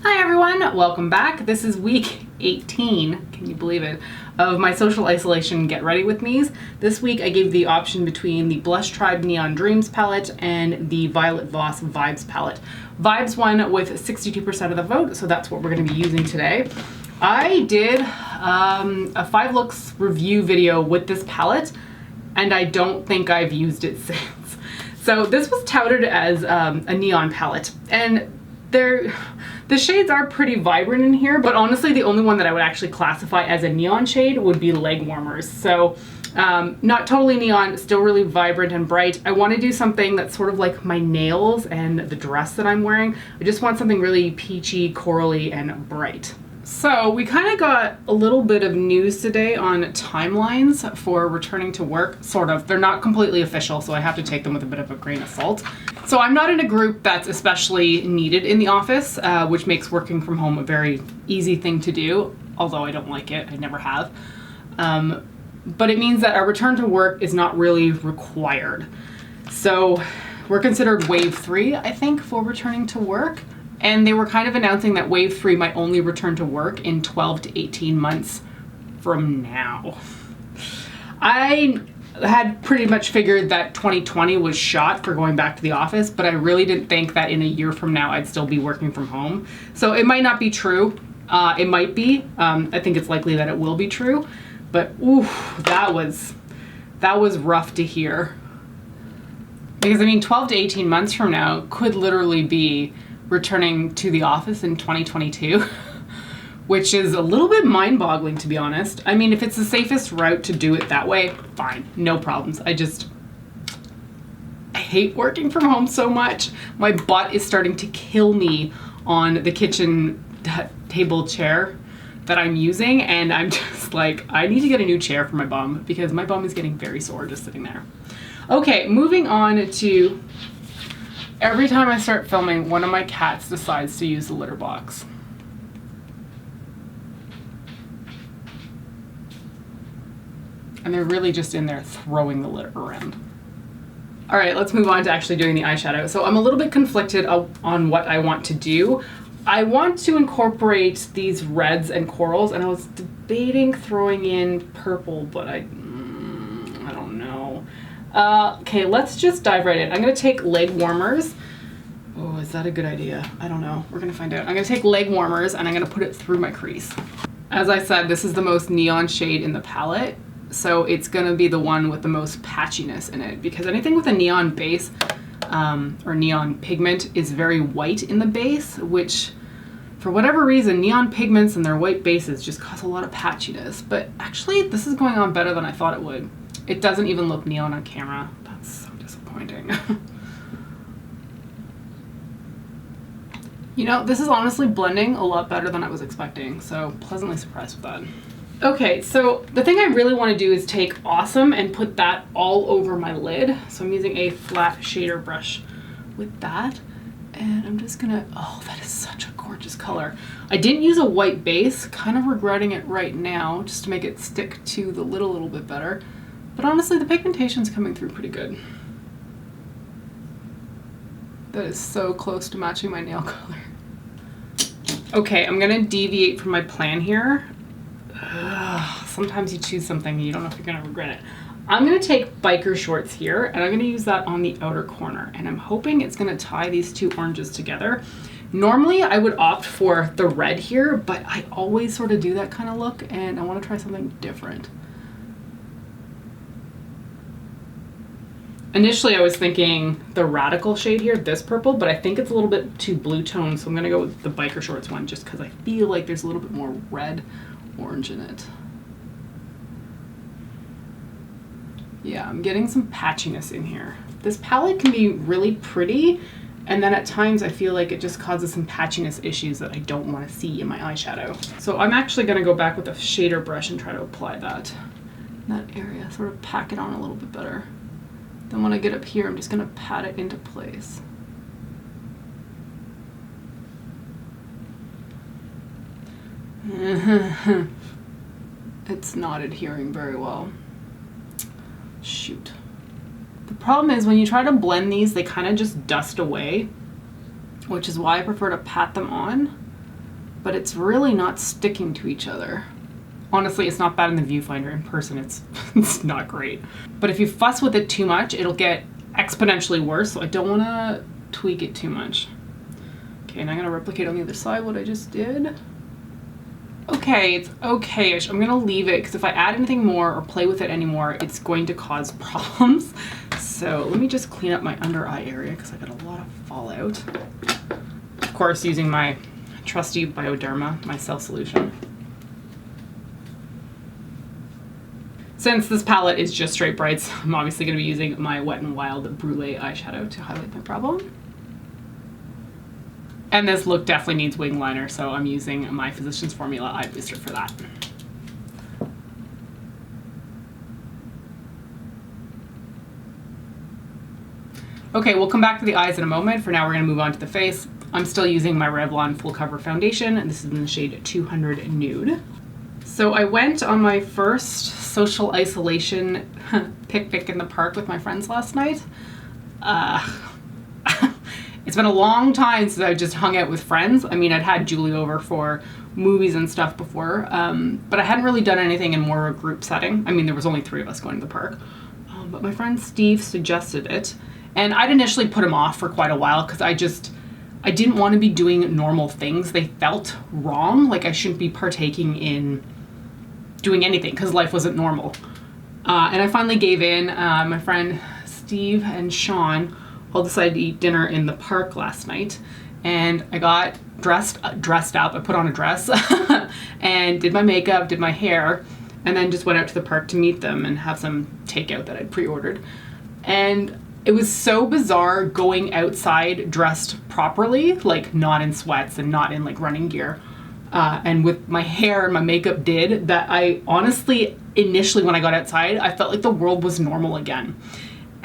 Hi everyone, welcome back. This is week 18, can you believe it, of my social isolation get ready with me's. This week I gave the option between the Blush Tribe Neon Dreams palette and the Violet Voss Vibes palette. Vibes won with 62% of the vote, so that's what we're going to be using today. I did a 5 looks review video with this palette, and I don't think I've used it since. So this was touted as a neon palette, and the shades are pretty vibrant in here, but honestly the only one that I would actually classify as a neon shade would be Leg Warmers. So not totally neon, still really vibrant and bright. I want to do something that's sort of like my nails and the dress that I'm wearing. I just want something really peachy, corally, and bright. So we kind of got a little bit of news today on timelines for returning to work, sort of. They're not completely official, so I have to take them with a bit of a grain of salt. So I'm not in a group that's especially needed in the office, which makes working from home a very easy thing to do, although I don't like it, I never have. But it means that our return to work is not really required. So we're considered wave 3, I think, for returning to work. And they were kind of announcing that wave 3 might only return to work in 12 to 18 months from now. I had pretty much figured that 2020 was shot for going back to the office, but I really didn't think that in a year from now I'd still be working from home. So it might not be true. It might be. I think it's likely that it will be true. But ooh, that was rough to hear. Because I mean, 12 to 18 months from now could literally be returning to the office in 2022, which is a little bit mind-boggling, to be honest. I mean, if it's the safest route to do it that way, fine, no problems. I hate working from home so much. My butt is starting to kill me on the kitchen table chair that I'm using, and I'm just like, I need to get a new chair for my bum because my bum is getting very sore just sitting there. Okay, moving on to every time I start filming, one of my cats decides to use the litter box. And they're really just in there throwing the litter around. All right, let's move on to actually doing the eyeshadow. So I'm a little bit conflicted on what I want to do. I want to incorporate these reds and corals, and I was debating throwing in purple, but I don't know. Okay, let's just dive right in. I'm gonna take Leg Warmers. Oh, is that a good idea? I don't know. We're gonna find out. I'm gonna take Leg Warmers and I'm gonna put it through my crease. As I said, this is the most neon shade in the palette, so it's gonna be the one with the most patchiness in it, because anything with a neon base or neon pigment is very white in the base, which for whatever reason, neon pigments and their white bases just cause a lot of patchiness. But actually, this is going on better than I thought it would. It doesn't even look neon on camera. That's so disappointing. You know, this is honestly blending a lot better than I was expecting, so pleasantly surprised with that. Okay, so the thing I really want to do is take Awesome and put that all over my lid. So I'm using a flat shader brush with that, and I'm just gonna, oh, that is such a gorgeous color. I didn't use a white base, kind of regretting it right now, just to make it stick to the lid a little bit better. But honestly, the pigmentation's coming through pretty good. That is so close to matching my nail color. Okay, I'm gonna deviate from my plan here. Sometimes you choose something and you don't know if you're gonna regret it. I'm gonna take biker shorts here, and I'm gonna use that on the outer corner, and I'm hoping it's gonna tie these two oranges together. Normally I would opt for the red here, but I always sort of do that kind of look, and I wanna try something different. Initially I was thinking the Radical shade here, this purple, but I think it's a little bit too blue tone, so I'm gonna go with the biker shorts one just because I feel like there's a little bit more red orange in it. Yeah, I'm getting some patchiness in here. This palette can be really pretty, and then at times I feel like it just causes some patchiness issues that I don't want to see in my eyeshadow. So I'm actually gonna go back with a shader brush and try to apply that in that area, sort of pack it on a little bit better. Then when I get up here, I'm just gonna pat it into place. It's not adhering very well. Shoot. The problem is when you try to blend these, they kind of just dust away, which is why I prefer to pat them on. but it's really not sticking to each other. Honestly, it's not bad in the viewfinder. In person, it's not great. But if you fuss with it too much, it'll get exponentially worse, so I don't want to tweak it too much. Okay, and I'm going to replicate on the other side what I just did. Okay, it's okay-ish. I'm going to leave it because if I add anything more or play with it anymore, it's going to cause problems. So let me just clean up my under eye area because I got a lot of fallout. Of course, using my trusty Bioderma, my cell solution. Since this palette is just straight brights, I'm obviously going to be using my Wet n Wild Brulee eyeshadow to highlight my problem. And this look definitely needs wing liner, so I'm using my Physicians Formula Eye Booster for that. Okay, we'll come back to the eyes in a moment. For now, we're going to move on to the face. I'm still using my Revlon Full Cover Foundation, and this is in the shade 200 Nude. So I went on my first social isolation picnic in the park with my friends last night. It's been a long time since I just hung out with friends. I mean, I'd had Julie over for movies and stuff before, but I hadn't really done anything in more of a group setting. I mean, there was only 3 of us going to the park, but my friend Steve suggested it, and I'd initially put him off for quite a while because I didn't want to be doing normal things. They felt wrong, like I shouldn't be partaking in doing anything because life wasn't normal. And I finally gave in. My friend Steve and Sean all decided to eat dinner in the park last night, and I got dressed up. I put on a dress and did my makeup, did my hair, and then just went out to the park to meet them and have some takeout that I'd pre-ordered. And it was so bizarre going outside dressed properly, like not in sweats and not in like running gear. And with my hair and my makeup did, that I honestly, initially when I got outside, I felt like the world was normal again.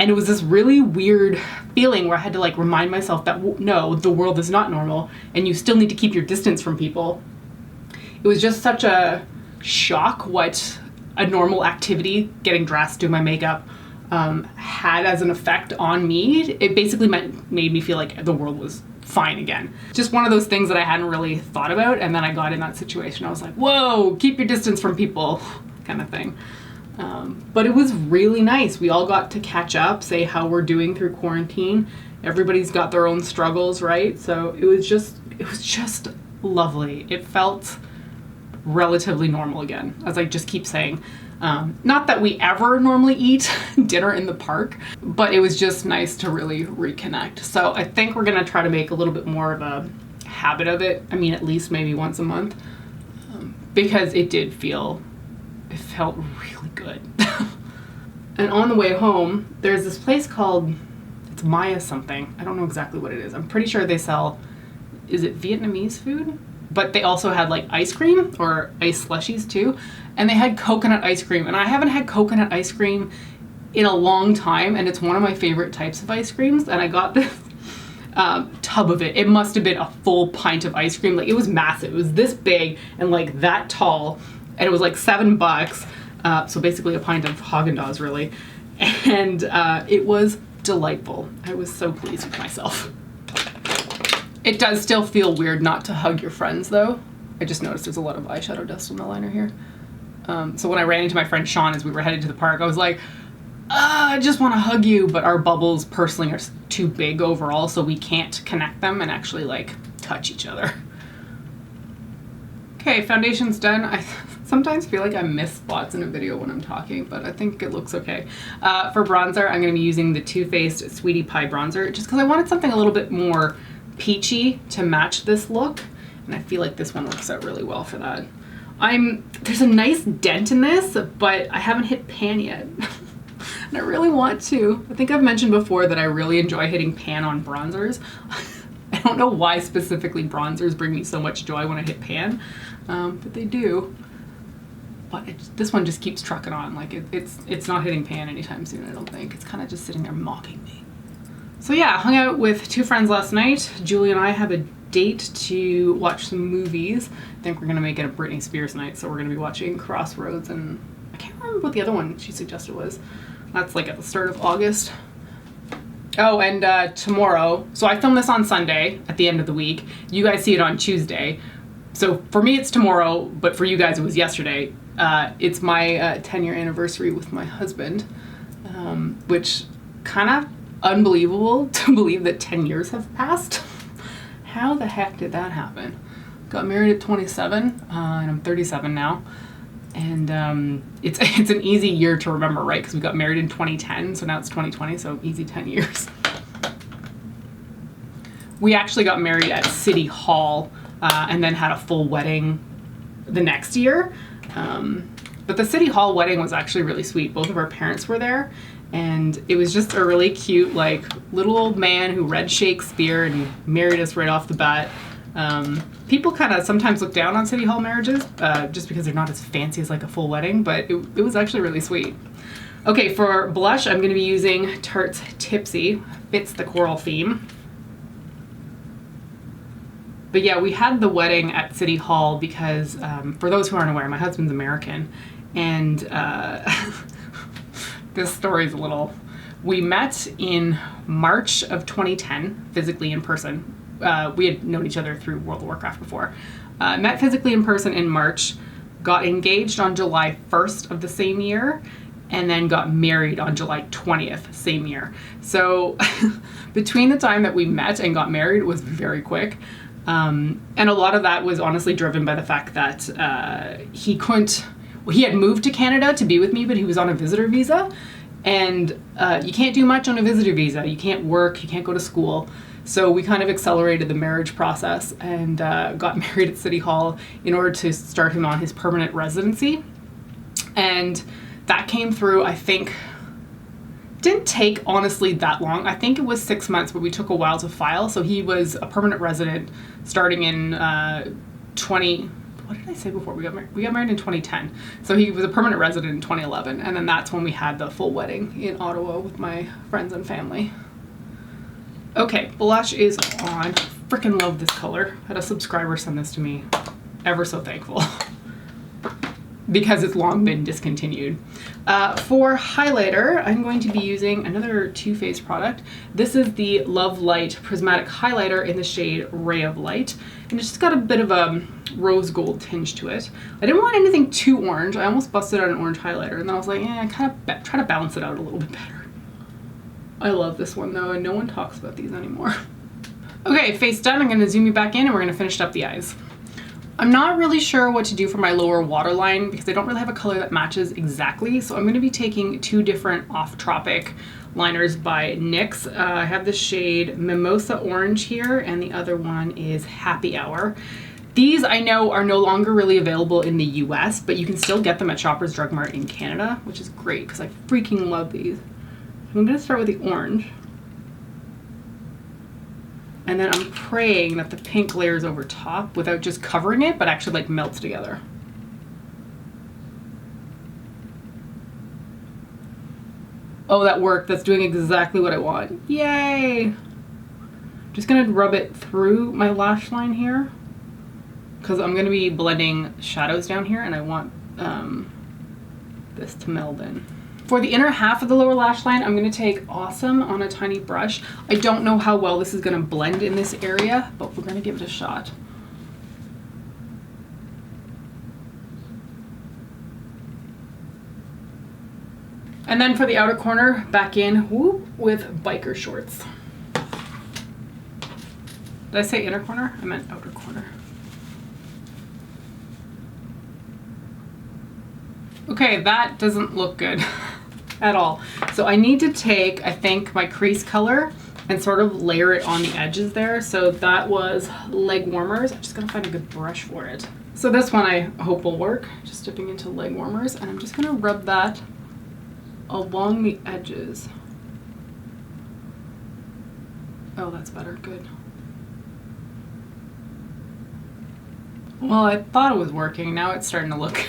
And it was this really weird feeling where I had to like remind myself that no, the world is not normal and you still need to keep your distance from people. It was just such a shock what a normal activity, getting dressed, doing my makeup, had as an effect on me. It basically made me feel like the world was fine again. Just one of those things that I hadn't really thought about, and then I got in that situation. I was like, whoa, keep your distance from people, kind of thing. But it was really nice. We all got to catch up, say how we're doing through quarantine. Everybody's got their own struggles, right? So it was just lovely. It felt relatively normal again, as I just keep saying. Not that we ever normally eat dinner in the park, but it was just nice to really reconnect. So I think we're gonna try to make a little bit more of a habit of it. I mean, at least maybe once a month, because it felt really good. And on the way home, there's this place called, it's Maya something. I don't know exactly what it is. I'm pretty sure they sell, is it Vietnamese food? But they also had like ice cream or ice slushies too. And they had coconut ice cream. And I haven't had coconut ice cream in a long time. And it's one of my favorite types of ice creams. And I got this tub of it. It must have been a full pint of ice cream. Like it was massive. It was this big and like that tall. And it was like $7. So basically a pint of Haagen-Dazs really. And it was delightful. I was so pleased with myself. It does still feel weird not to hug your friends though. I just noticed there's a lot of eyeshadow dust on the liner here. So when I ran into my friend Sean as we were headed to the park, I was like, I just want to hug you, but our bubbles personally are too big overall, so we can't connect them and actually like touch each other. Okay, foundation's done. I sometimes feel like I miss spots in a video when I'm talking, but I think it looks okay. For bronzer, I'm going to be using the Too Faced Sweetie Pie bronzer, just because I wanted something a little bit more peachy to match this look, and I feel like this one works out really well for that. There's a nice dent in this, but I haven't hit pan yet. And I really want to. I think I've mentioned before that I really enjoy hitting pan on bronzers. I don't know why specifically bronzers bring me so much joy when I hit pan, but they do. But this one just keeps trucking on. Like it's not hitting pan anytime soon, I don't think. It's kind of just sitting there mocking me. So yeah, I hung out with 2 friends last night. Julie and I have a date to watch some movies. I think we're gonna make it a Britney Spears night, so we're gonna be watching Crossroads, and I can't remember what the other one she suggested was. That's like at the start of August. Oh, and tomorrow, so I filmed this on Sunday at the end of the week. You guys see it on Tuesday. So for me it's tomorrow, but for you guys it was yesterday. It's my 10-year anniversary with my husband, which kind of unbelievable to believe that 10 years have passed. How the heck did that happen? Got married at 27, and I'm 37 now. And it's an easy year to remember, right? Because we got married in 2010, so now it's 2020, so easy 10 years. We actually got married at City Hall and then had a full wedding the next year. But the City Hall wedding was actually really sweet. Both of our parents were there, and it was just a really cute, like, little old man who read Shakespeare and married us right off the bat. People kind of sometimes look down on City Hall marriages just because they're not as fancy as like a full wedding, but it was actually really sweet. Okay, for blush, I'm going to be using Tarte's Tipsy. Fits the coral theme. But yeah, we had the wedding at City Hall because, for those who aren't aware, my husband's American, and this story's a little... We met in March of 2010, physically in person. We had known each other through World of Warcraft before. Met physically in person in March, got engaged on July 1st of the same year, and then got married on July 20th, same year. So between the time that we met and got married, it was very quick. And a lot of that was honestly driven by the fact that he had moved to Canada to be with me, but he was on a visitor visa. And you can't do much on a visitor visa. You can't work, you can't go to school. So we kind of accelerated the marriage process and got married at City Hall in order to start him on his permanent residency. And that came through, I think, didn't take honestly that long. I think it was 6 months, but we took a while to file. So he was a permanent resident starting in what did I say before we got married? We got married in 2010. So he was a permanent resident in 2011. And then that's when we had the full wedding in Ottawa with my friends and family. Okay, blush is on. Freaking love this color. I had a subscriber send this to me. Ever so thankful. Because it's long been discontinued. For highlighter, I'm going to be using another Too Faced product. This is the Love Light Prismatic Highlighter in the shade Ray of Light. And it's just got a bit of a rose gold tinge to it. I didn't want anything too orange. I almost busted out an orange highlighter, and then I was like, I kind of try to balance it out a little bit better. I love this one though, and no one talks about these anymore. Okay, face done. I'm going to zoom you back in and we're going to finish up the eyes. I'm not really sure what to do for my lower waterline because I don't really have a color that matches exactly. So I'm going to be taking two different off-tropic liners by NYX. I have the shade Mimosa Orange here, and the other one is Happy Hour. These I know are no longer really available in the US, but you can still get them at Shoppers Drug Mart in Canada, which is great because I freaking love these. I'm going to start with the orange. And then I'm praying that the pink layers over top without just covering it, but actually like melts together. Oh, that worked. That's doing exactly what I want. Yay! Just going to rub it through my lash line here because I'm going to be blending shadows down here and I want this to meld in. For the inner half of the lower lash line, I'm going to take Awesome on a tiny brush. I don't know how well this is going to blend in this area, but we're going to give it a shot. And then for the outer corner, back in with Biker Shorts. Did I say inner corner? I meant outer corner. Okay, that doesn't look good at all. So I need to take, I think, my crease color and sort of layer it on the edges there. So that was Leg Warmers. I'm just gonna find a good brush for it. So this one I hope will work. Just dipping into Leg Warmers, and I'm just gonna rub that along the edges. Oh, that's better, good. Well, I thought it was working. Now it's starting to look,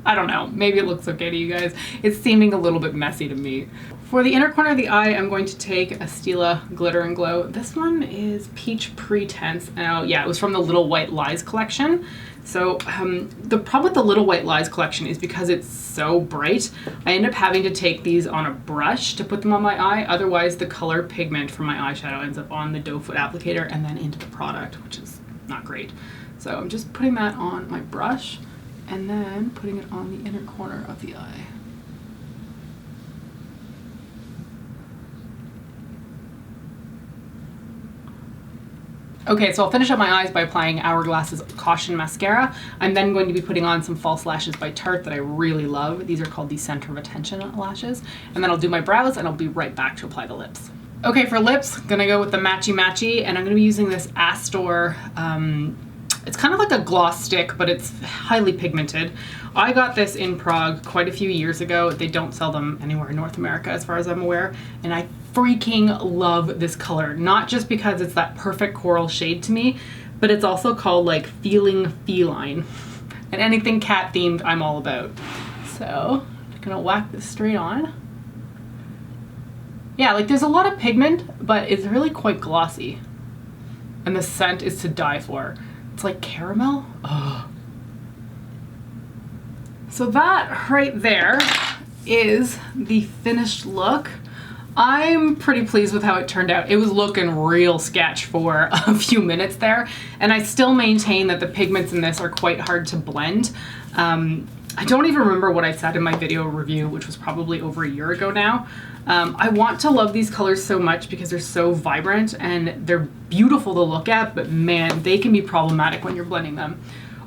I don't know, maybe it looks okay to you guys. It's seeming a little bit messy to me. For the inner corner of the eye, I'm going to take a Stila Glitter and Glow. This one is Peach Pretense. Yeah, it was from the Little White Lies collection. So the problem with the Little White Lies collection is because it's so bright, I end up having to take these on a brush to put them on my eye. Otherwise, the color pigment from my eyeshadow ends up on the doe foot applicator and then into the product, which is not great. So I'm just putting that on my brush and then putting it on the inner corner of the eye. Okay, so I'll finish up my eyes by applying Hourglass's Caution Mascara. I'm then going to be putting on some false lashes by Tarte that I really love. These are called the Center of Attention lashes. And then I'll do my brows and I'll be right back to apply the lips. Okay, for lips, gonna go with the Matchy Matchy, and I'm gonna be using this Astor, it's kind of like a gloss stick, but it's highly pigmented. I got this in Prague quite a few years ago. They don't sell them anywhere in North America as far as I'm aware, and I freaking love this color. Not just because it's that perfect coral shade to me, but it's also called like Feeling Feline. And anything cat themed, I'm all about. So, I'm gonna whack this straight on. Yeah, like there's a lot of pigment, but it's really quite glossy. And the scent is to die for. It's like caramel. Ugh. So that right there is the finished look. I'm pretty pleased with how it turned out. It was looking real sketch for a few minutes there, and I still maintain that the pigments in this are quite hard to blend. I don't even remember what I said in my video review, which was probably over a year ago now. I want to love these colors so much because they're so vibrant and they're beautiful to look at, but man, they can be problematic when you're blending them.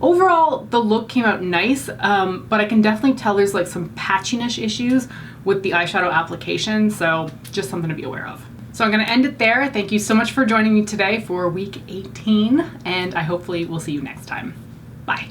Overall, the look came out nice, but I can definitely tell there's like some patchiness issues with the eyeshadow application, so just something to be aware of. So I'm gonna end it there. Thank you so much for joining me today for week 18, and I hopefully will see you next time. Bye.